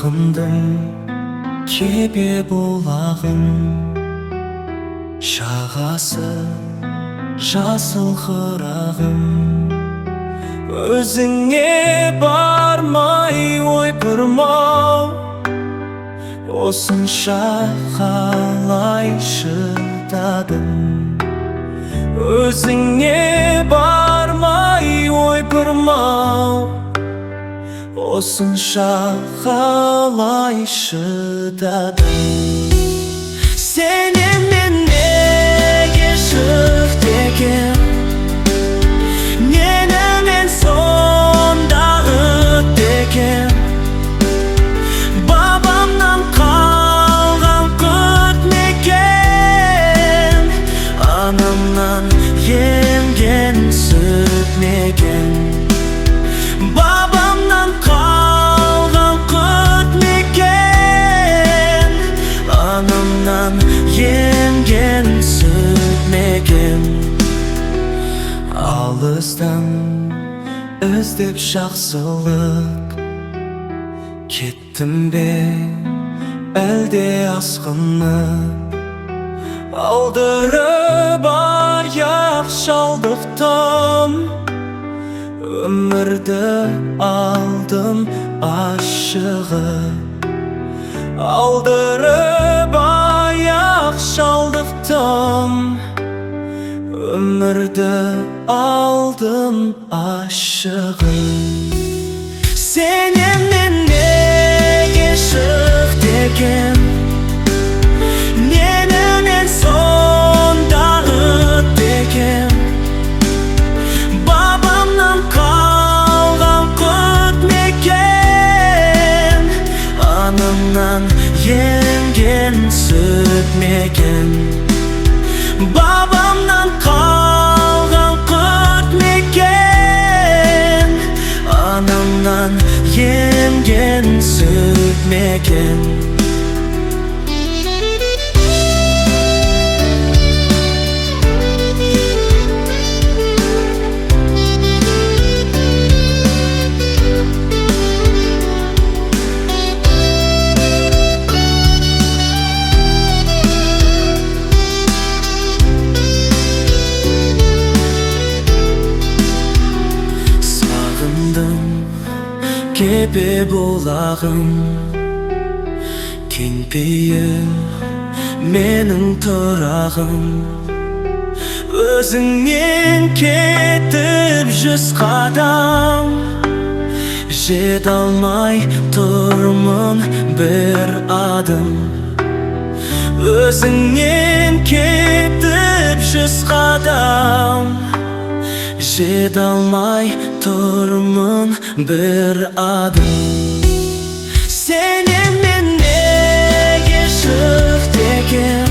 Сағындым кебе бұлағын, жағасы жасыл қырағым. Өзіңе бармай ойпырмау, осынша қалай шыдадым. Өзіңе бармай ойпырмау, осынша қалай шыдадым. Сенен неге шық деген, нені сондағы деген. Бабамнан қалған құт мекен, анамнан емген сүт мекен. Бабамнан қалған құт мекен, анамнан емген сүт мекен. Алыстан іздеп жақсылық, кеттім бе әлде асқынып? Алдырып аяқ шалдықтым, өмірді алдым ашығып. Алдырып аяқ шалдықтым, өмірді алдым ашығып. Сенен неге шық деген, ненен сондағы деген. Бабамнан қалған құт мекен, анамнан емген сүт мекен. Бабамнан қалған құт мекен, анамнан емген сүт мекен. Кебе бұлағым, кеңпейім менің тұрағым. Өзіңнен кетіп 100 қадам, жете алмай тұрмын бір адым. Өзіңнен кетіп 100 қадам, жете алмай тұрмын бір адым. Сенен неге шық деген,